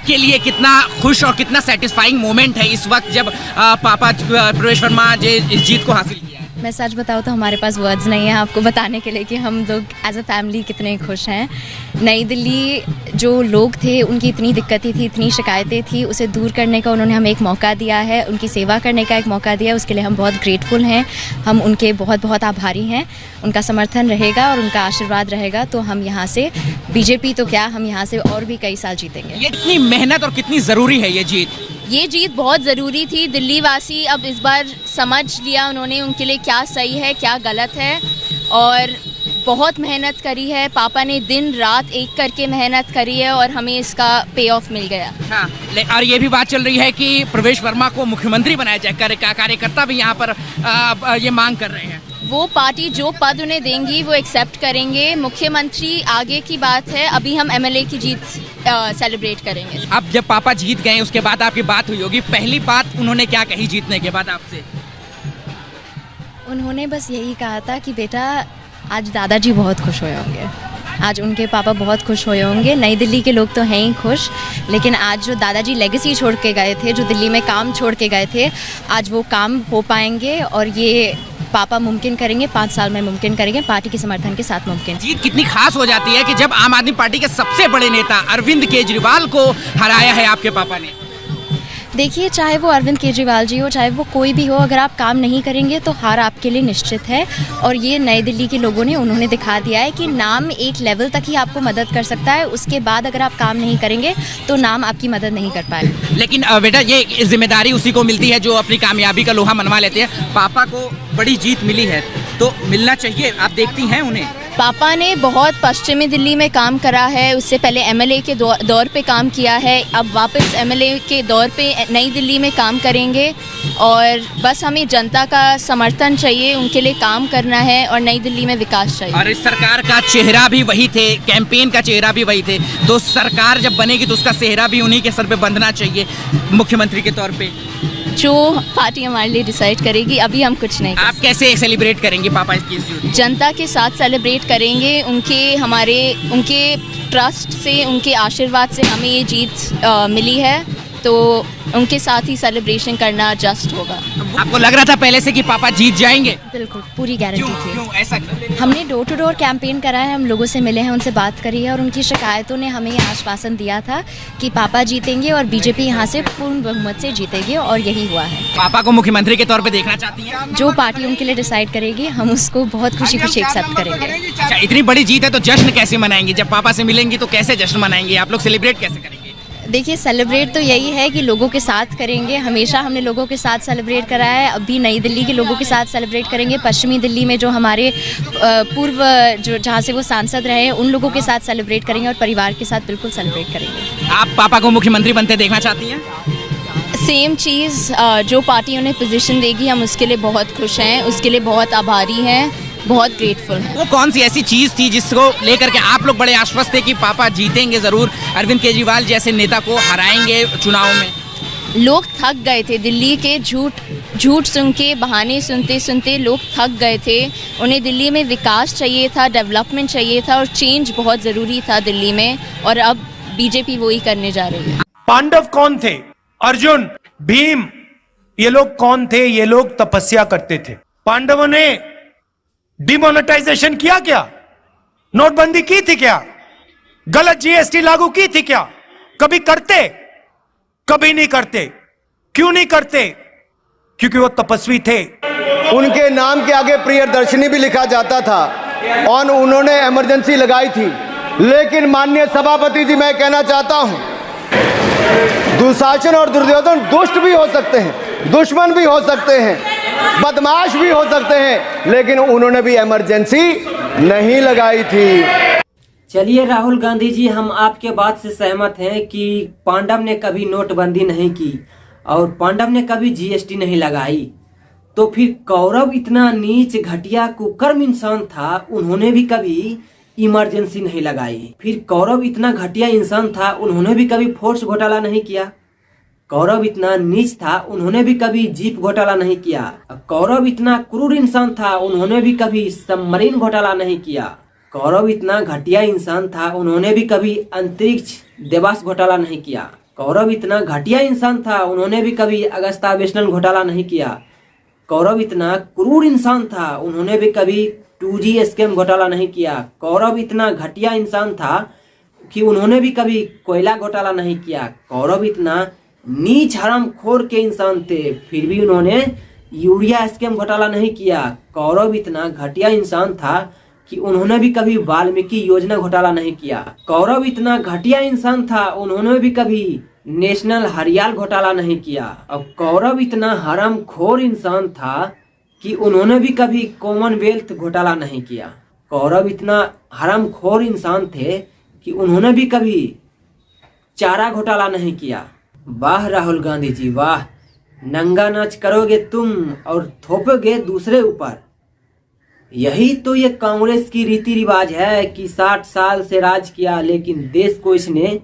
आपके लिए कितना खुश और कितना सेटिस्फाइंग मोमेंट है इस वक्त जब पापा प्रवेश वर्मा जी इस जीत को हासिल किया है? मैं सच बताऊँ तो हमारे पास वर्ड्स नहीं है आपको बताने के लिए कि हम लोग एज अ फैमिली कितने खुश हैं। नई दिल्ली जो लोग थे उनकी इतनी दिक्कतें थी, इतनी शिकायतें थी, उसे दूर करने का उन्होंने हमें एक मौका दिया है, उनकी सेवा करने का एक मौका दिया है, उसके लिए हम बहुत ग्रेटफुल हैं। हम उनके बहुत बहुत आभारी हैं। उनका समर्थन रहेगा और उनका आशीर्वाद रहेगा तो हम यहाँ से बीजेपी तो क्या, हम यहाँ से और भी कई साल जीतेंगे। ये कितनी मेहनत और कितनी ज़रूरी है ये जीत बहुत ज़रूरी थी। दिल्ली वासी अब इस बार समझ लिया उन्होंने उनके लिए क्या सही है क्या गलत है, और बहुत मेहनत करी है। पापा ने दिन रात एक करके मेहनत करी है और हमें इसका पे ऑफ मिल गया। हाँ, और ये भी बात चल रही है कि प्रवेश वर्मा को मुख्यमंत्री बनाया जाए। कार्यकर्ता भी यहाँ पर ये मांग कर रहे हैं। वो पार्टी जो पद उन्हें देंगी वो एक्सेप्ट करेंगे। मुख्यमंत्री आगे की बात है, अभी हम एमएलए की जीत सेलिब्रेट करेंगे। अब जब पापा जीत गए उसके बाद आपकी बात हुई होगी, पहली बात उन्होंने क्या कही जीतने के बाद आपसे? उन्होंने बस यही कहा था कि बेटा आज दादाजी बहुत खुश हुए होंगे, आज उनके पापा बहुत खुश हुए होंगे। नई दिल्ली के लोग तो हैं ही खुश, लेकिन आज जो दादाजी लेगेसी छोड़ के गए थे, जो दिल्ली में काम छोड़ के गए थे, आज वो काम हो पाएंगे और ये पापा मुमकिन करेंगे, 5 साल में मुमकिन करेंगे, पार्टी के समर्थन के साथ मुमकिन। जीत कितनी खास हो जाती है कि जब आम आदमी पार्टी के सबसे बड़े नेता अरविंद केजरीवाल को हराया है आपके पापा ने। देखिए, चाहे वो अरविंद केजरीवाल जी हो, चाहे वो कोई भी हो, अगर आप काम नहीं करेंगे तो हार आपके लिए निश्चित है। और ये नई दिल्ली के लोगों ने उन्होंने दिखा दिया है कि नाम एक लेवल तक ही आपको मदद कर सकता है, उसके बाद अगर आप काम नहीं करेंगे तो नाम आपकी मदद नहीं कर पाए। लेकिन बेटा ये जिम्मेदारी उसी को मिलती है जो अपनी कामयाबी का लोहा मनवा लेते हैं। पापा को बड़ी जीत मिली है तो मिलना चाहिए, आप देखती हैं उन्हें। पापा ने बहुत पश्चिमी दिल्ली में काम करा है, उससे पहले एमएलए के दौर पे काम किया है, अब वापस एमएलए के दौर पे नई दिल्ली में काम करेंगे। और बस हमें जनता का समर्थन चाहिए, उनके लिए काम करना है और नई दिल्ली में विकास चाहिए। और इस सरकार का चेहरा भी वही थे, कैंपेन का चेहरा भी वही थे, तो सरकार जब बनेगी तो उसका सेहरा भी उन्हीं के सर पे बंधना चाहिए मुख्यमंत्री के तौर पे। जो पार्टी हमारे लिए डिसाइड करेगी, अभी हम कुछ नहीं। आप कैसे सेलिब्रेट करेंगे पापा की जीत? जनता के साथ सेलिब्रेट करेंगे, उनके ट्रस्ट से, उनके आशीर्वाद से हमें ये जीत मिली है, तो उनके साथ ही सेलिब्रेशन करना जस्ट होगा। आपको लग रहा था पहले से कि पापा जीत जाएंगे? बिल्कुल, पूरी गारंटी थी। क्यों ऐसा? हमने डोर टू डोर कैंपेन करा है, हम लोगों से मिले हैं, उनसे बात करी है और उनकी शिकायतों ने हमें आश्वासन दिया था कि पापा जीतेंगे और बीजेपी यहाँ से पूर्ण बहुमत से जीतेगी, और यही हुआ है। पापा को मुख्यमंत्री के तौर पे देखना चाहती हैं? जो पार्टी उनके लिए डिसाइड करेगी हम उसको बहुत खुशी खुशी एक्सेप्ट करेंगे। अच्छा, इतनी बड़ी जीत है तो जश्न कैसे मनाएंगे? जब पापा से मिलेंगी तो कैसे जश्न मनाएंगे? आप लोग सेलिब्रेट कैसे करेंगे? देखिए, सेलिब्रेट तो यही है कि लोगों के साथ करेंगे। हमेशा हमने लोगों के साथ सेलिब्रेट करा है, अभी नई दिल्ली के लोगों के साथ सेलिब्रेट करेंगे। पश्चिमी दिल्ली में जो हमारे पूर्व जो जहाँ से वो सांसद रहे हैं उन लोगों के साथ सेलिब्रेट करेंगे और परिवार के साथ बिल्कुल सेलिब्रेट करेंगे। आप पापा को मुख्यमंत्री बनते देखना चाहती हैं? सेम चीज़, जो पार्टी उन्हें पोजीशन देगी हम उसके लिए बहुत खुश हैं, उसके लिए बहुत आभारी हैं, बहुत ग्रेटफुल हैं। वो कौन सी ऐसी चीज़ थी जिसको लेकर के आप लोग बड़े आश्वस्त थे कि पापा जीतेंगे ज़रूर, अरविंद केजरीवाल जैसे नेता को हराएंगे चुनाव में? लोग थक गए थे दिल्ली के झूठ सुन के, बहाने सुनते सुनते लोग थक गए थे। उन्हें दिल्ली में विकास चाहिए था, डेवलपमेंट चाहिए था और चेंज बहुत ज़रूरी था दिल्ली में, और अब बीजेपी वही करने जा रही है। पांडव कौन थे? अर्जुन, भीम, ये लोग कौन थे? ये लोग तपस्या करते थे। पांडवों ने डिमोनेटाइजेशन किया क्या? नोटबंदी की थी क्या? गलत जीएसटी लागू की थी क्या? कभी करते? कभी नहीं करते। क्यों नहीं करते? क्योंकि वो तपस्वी थे। उनके नाम के आगे प्रियदर्शनी भी लिखा जाता था और उन्होंने इमरजेंसी लगाई थी। लेकिन माननीय सभापति जी, मैं कहना चाहता हूं, दुशासन और दुर्योधन दुष्ट भी हो सकते हैं, दुश्मन भी हो सकते हैं, बदमाश भी हो सकते हैं, लेकिन उन्होंने भी इमरजेंसी नहीं लगाई थी। चलिए राहुल गांधी जी, हम आपके बात से सहमत हैं कि पांडव ने कभी नोटबंदी नहीं की और पांडव ने कभी जीएसटी नहीं लगाई, तो फिर कौरव इतना नीच घटिया कुकर्म इंसान था, उन्होंने भी कभी इमरजेंसी नहीं लगाई। फिर कौरव इतना घटिया इंसान था, उन्होंने भी कभी फोर्स घोटाला नहीं किया। कौरव इतना नीच था, उन्होंने भी कभी जीप घोटाला नहीं किया। कौरव इतना क्रूर इंसान था, उन्होंने भी कभी सबमरीन घोटाला नहीं किया। कौरव इतना घटिया इंसान था, उन्होंने भी कभी अंतरिक्ष देवास घोटाला नहीं किया। कौरव इतना घटिया इंसान था, उन्होंने भी कभी अगस्ता वेस्टलैंड घोटाला नहीं किया। कौरव इतना क्रूर इंसान था, उन्होंने भी कभी 2G स्कैम घोटाला नहीं किया। कौरव इतना घटिया इंसान था कि उन्होंने भी कभी कोयला घोटाला नहीं किया। कौरव इतना नीच हरामखोर के इंसान थे, फिर भी उन्होंने यूरिया स्कैम घोटाला नहीं किया। कौरव इतना घटिया इंसान था कि उन्होंने भी कभी वाल्मीकि योजना घोटाला नहीं किया। कौरव इतना घटिया इंसान था, उन्होंने भी कभी नेशनल हरियाल घोटाला नहीं किया। और कौरव इतना हरामखोर इंसान था कि उन्होंने भी कभी कॉमनवेल्थ घोटाला नहीं किया। कौरव इतना हरामखोर इंसान थे कि उन्होंने भी कभी चारा घोटाला नहीं किया। वाह राहुल गांधी जी वाह, नंगा नाच करोगे तुम और थोपोगे दूसरे ऊपर। यही तो ये कांग्रेस की रीति रिवाज है कि 60 साल से राज किया, लेकिन देश को इसने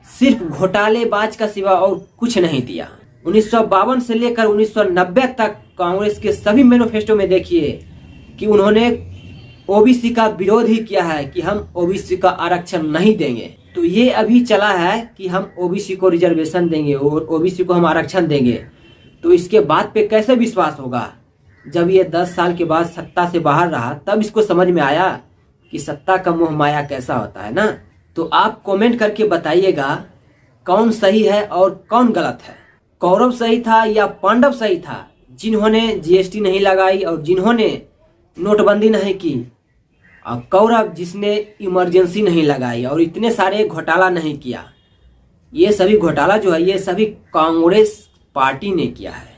सिर्फ घोटालेबाज का सिवा और कुछ नहीं दिया। 1952 से लेकर 1990 तक कांग्रेस के सभी मैनिफेस्टो में देखिए कि उन्होंने ओबीसी का विरोध ही किया है कि हम ओबीसी का आरक्षण नहीं देंगे। तो ये अभी चला है कि हम ओबीसी को रिजर्वेशन देंगे और ओबीसी को हम आरक्षण देंगे। तो इसके बाद पे कैसे विश्वास होगा? जब ये 10 साल के बाद सत्ता से बाहर रहा तब इसको समझ में आया कि सत्ता का मोह माया कैसा होता है ना। तो आप कमेंट करके बताइएगा कौन सही है और कौन गलत है। कौरव सही था या पांडव सही था, जिन्होंने जीएसटी नहीं लगाई और जिन्होंने नोटबंदी नहीं की, और कौरव जिसने इमरजेंसी नहीं लगाई और इतने सारे घोटाला नहीं किया। ये सभी घोटाला जो है ये सभी कांग्रेस पार्टी ने किया है,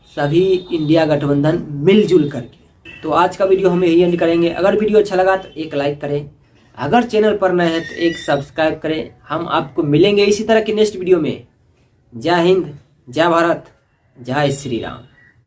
सभी इंडिया गठबंधन मिलजुल करके। तो आज का वीडियो हम यही एंड करेंगे। अगर वीडियो अच्छा लगा तो एक लाइक करें, अगर चैनल पर नए हैं तो एक सब्सक्राइब करें। हम आपको मिलेंगे इसी तरह के नेक्स्ट वीडियो में। जय हिंद, जय भारत, जय श्री राम।